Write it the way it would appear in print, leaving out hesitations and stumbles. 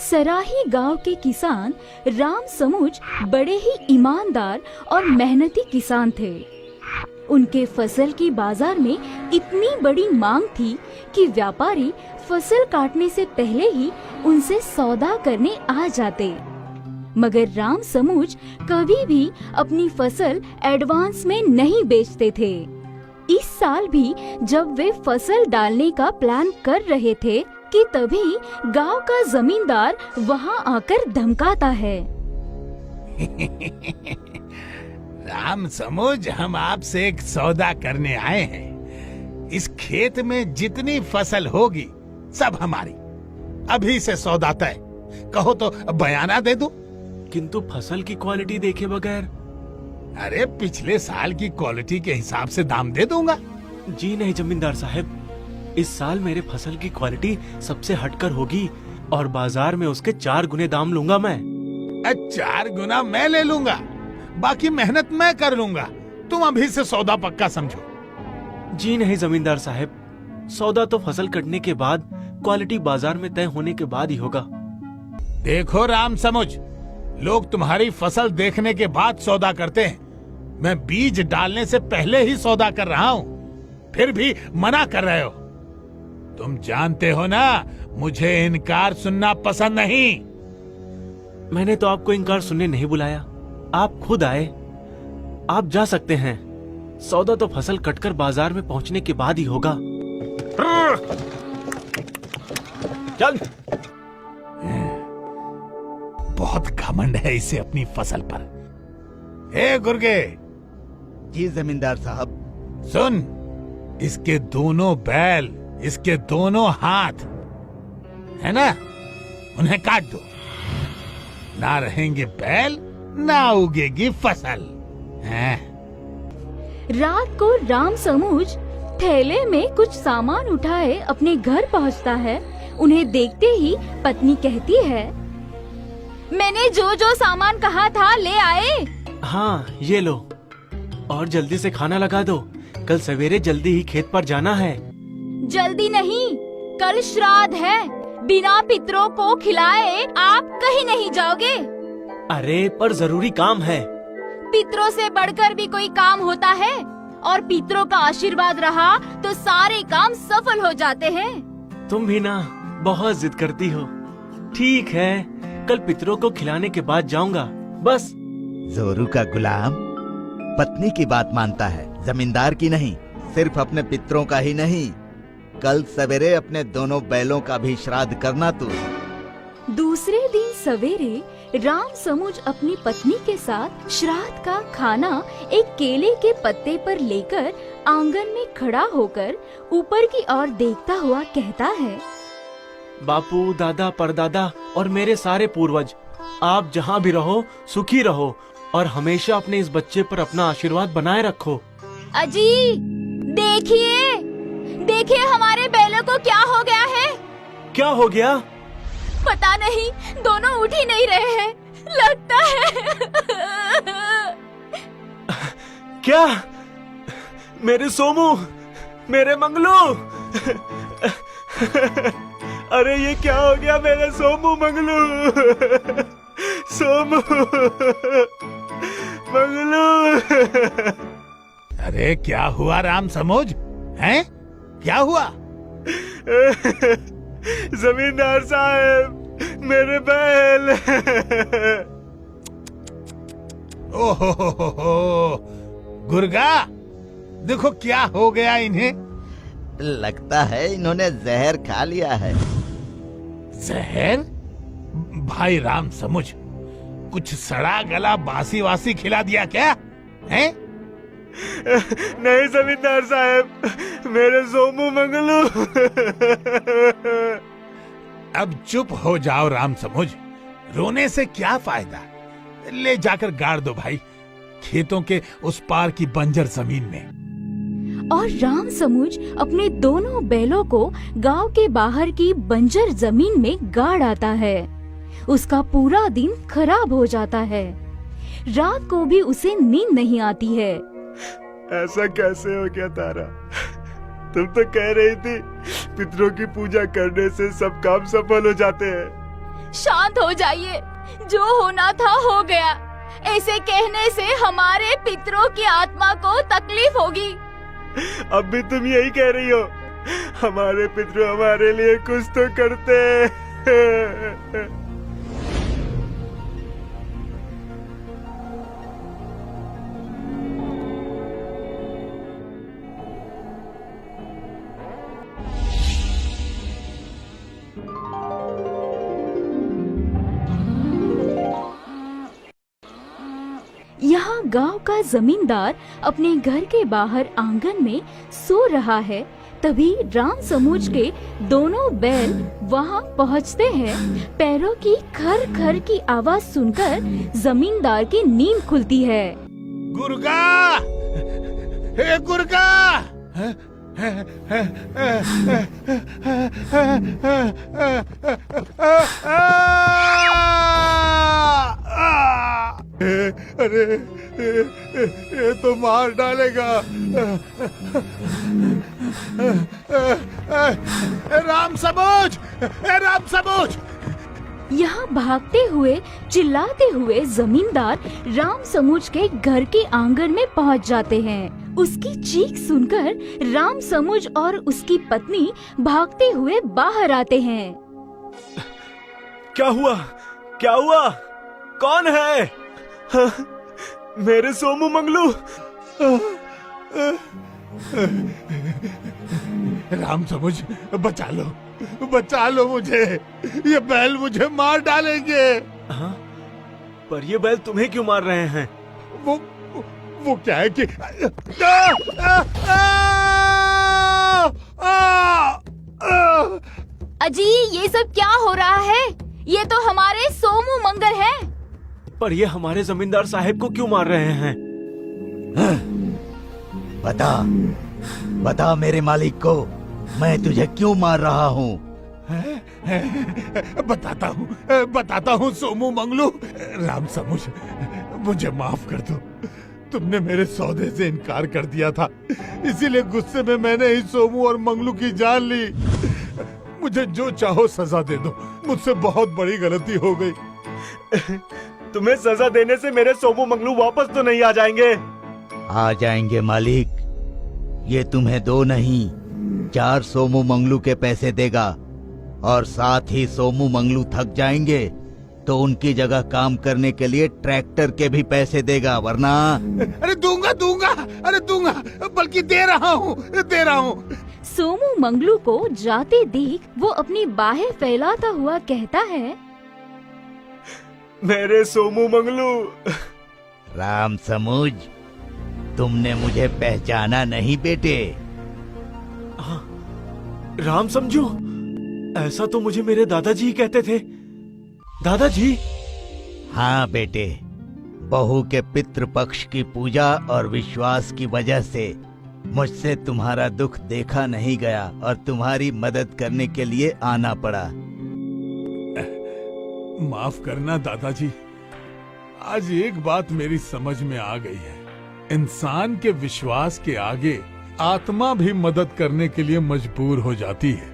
सराही गांव के किसान राम समुझ बड़े ही ईमानदार और मेहनती किसान थे। उनके फसल की बाजार में इतनी बड़ी मांग थी कि व्यापारी फसल काटने से पहले ही उनसे सौदा करने आ जाते। मगर राम समुझ कभी भी अपनी फसल एडवांस में नहीं बेचते थे। इस साल भी जब वे फसल डालने का प्लान कर रहे थे कि तभी गांव का जमींदार वहां आकर धमकाता है। राम समुझ, हम आपसे एक सौदा करने आए हैं। इस खेत में जितनी फसल होगी सब हमारी। अभी से सौदा तय। कहो तो बयाना दे दूं? किंतु फसल की क्वालिटी देखे बगैर। अरे पिछले साल की क्वालिटी के हिसाब से दाम दे दूंगा। जी नहीं जमींदार साहब, इस साल मेरे फसल की क्वालिटी सबसे हटकर होगी और बाजार में उसके 4 गुने दाम लूंगा मैं। 4 गुना मैं ले लूंगा, बाकी मेहनत मैं कर लूंगा। तुम अभी से सौदा पक्का समझो। जी नहीं जमींदार साहब, सौदा तो फसल कटने के बाद, क्वालिटी बाजार में तय होने के बाद ही होगा। देखो राम समुझ, लोग तुम्हारी फसल देखने के बाद सौदा करते हैं। मैं बीज डालने से पहले ही सौदा कर रहा हूँ, फिर भी मना कर रहे हो। तुम जानते हो ना, मुझे इनकार सुनना पसंद नहीं। मैंने तो आपको इनकार सुनने नहीं बुलाया, आप खुद आए। आप जा सकते हैं। सौदा तो फसल कटकर बाजार में पहुंचने के बाद ही होगा। चल। बहुत घमंड है इसे अपनी फसल पर। हे गुर्गे। जी जमींदार साहब। सुन, इसके दोनों बैल, इसके दोनों हाथ है ना, उन्हें काट दो। ना रहेंगे बैल, ना उगेगी फसल। हैं? रात को राम समुझ थैले में कुछ सामान उठाए अपने घर पहुंचता है। उन्हें देखते ही पत्नी कहती है, मैंने जो जो सामान कहा था ले आए? हाँ, ये लो। और जल्दी से खाना लगा दो, कल सवेरे जल्दी ही खेत पर जाना है। जल्दी नहीं, कल श्राद्ध है। बिना पितरों को खिलाए आप कहीं नहीं जाओगे। अरे पर जरूरी काम है। पितरों से बढ़कर भी कोई काम होता है, और पितरों का आशीर्वाद रहा तो सारे काम सफल हो जाते हैं। तुम भी ना बहुत जिद करती हो। ठीक है, कल पितरों को खिलाने के बाद जाऊंगा, बस। जोरू का गुलाम पत्नी की बात मानता है, जमींदार की नहीं। सिर्फ अपने पितरों का ही नहीं, कल सवेरे अपने दोनों बैलों का भी श्राद्ध करना तू। दूसरे दिन सवेरे राम समुझ अपनी पत्नी के साथ श्राद्ध का खाना एक केले के पत्ते पर लेकर आंगन में खड़ा होकर ऊपर की ओर देखता हुआ कहता है, बापू, दादा, परदादा और मेरे सारे पूर्वज, आप जहाँ भी रहो सुखी रहो और हमेशा अपने इस बच्चे पर अपना आशीर्वाद बनाए रखो। अजी देखिए, देखिए हमारे बैलों को क्या हो गया है। क्या हो गया? पता नहीं, दोनों उठ ही नहीं रहे हैं। लगता है क्या? मेरे सोमू, मेरे मंगलू। अरे ये क्या हो गया मेरे सोमू, मंगलू, सोमू, मंगलू। अरे क्या हुआ राम समुझ, हैं? क्या हुआ? जमींदार साहब, मेरे बैल। ओहो, गुर्गा, देखो क्या हो गया इन्हें। लगता है इन्होंने जहर खा लिया है। जहर? भाई राम समुझ, कुछ सड़ा गला बासी वासी खिला दिया क्या? हैं? नहीं जमींदार साहब, मेरे सोमू, मंगलू। अब चुप हो जाओ राम समुझ, रोने से क्या फायदा। ले जाकर गाड़ दो भाई, खेतों के उस पार की बंजर जमीन में। और राम समुझ अपने दोनों बैलों को गांव के बाहर की बंजर जमीन में गाड़ आता है। उसका पूरा दिन खराब हो जाता है। रात को भी उसे नींद नहीं आती है। ऐसा कैसे हो गया तारा? तुम तो कह रही थी पितरों की पूजा करने से सब काम सफल हो जाते हैं। शांत हो जाइए। जो होना था हो गया। ऐसे कहने से हमारे पितरों की आत्मा को तकलीफ होगी। अब भी तुम यही कह रही हो? हमारे पितृ हमारे लिए कुछ तो करते। यहाँ गांव का जमींदार अपने घर के बाहर आंगन में सो रहा है। तभी राम समूज के दोनों बैल वहाँ पहुँचते हैं। पैरों की खर खर की आवाज सुनकर जमींदार की नींद खुलती है। गुर्गा, हे गुर्गा, अरे ये तो मार डालेगा। राम समूज, राम समूज। यहाँ भागते हुए चिल्लाते हुए जमींदार राम समूज के घर के आंगन में पहुँच जाते हैं। उसकी चीख सुनकर राम समूज और उसकी पत्नी भागते हुए बाहर आते हैं। क्या हुआ? क्या हुआ? कौन है? हाँ, मेरे सोमू मंगलू। राम समूज, बचा लो मुझे। ये बैल मुझे मार डालेंगे। हाँ? पर ये बैल तुम्हें क्यों मार रहे हैं? वो क्या है कि अजी, ये सब क्या हो रहा है? ये तो हमारे सोमू मंगल हैं। पर ये हमारे जमींदार साहब को क्यों मार रहे हैं? बता मेरे मालिक को, मैं तुझे क्यों मार रहा हूँ? बताता हूँ सोमू मंगलू। राम समूज, मुझे माफ कर दो। तुमने मेरे सौदे से इनकार कर दिया था, इसीलिए गुस्से में मैंने ही सोमू और मंगलू की जान ली। मुझे जो चाहो सजा दे दो, मुझसे बहुत बड़ी गलती हो गई। तुम्हें सजा देने से मेरे सोमू मंगलू वापस तो नहीं आ जाएंगे? आ जाएंगे मालिक। ये तुम्हें 2 नहीं 4 सोमू मंगलू के पैसे देगा, और साथ ही सोमू मंगलू थक जाएंगे तो उनकी जगह काम करने के लिए ट्रैक्टर के भी पैसे देगा, वरना। अरे दूंगा, बल्कि दे रहा हूँ। सोमू मंगलू को जाते देख वो अपनी बाहें फैलाता हुआ कहता है, मेरे सोमू मंगलू। राम समूज, तुमने मुझे पहचाना नहीं बेटे? राम समझू, ऐसा तो मुझे मेरे दादाजी ही कहते थे। दादाजी? हाँ बेटे, बहू के पितृपक्ष की पूजा और विश्वास की वजह से मुझसे तुम्हारा दुख देखा नहीं गया और तुम्हारी मदद करने के लिए आना पड़ा। माफ करना दादाजी, आज एक बात मेरी समझ में आ गई है। इंसान के विश्वास के आगे आत्मा भी मदद करने के लिए मजबूर हो जाती है।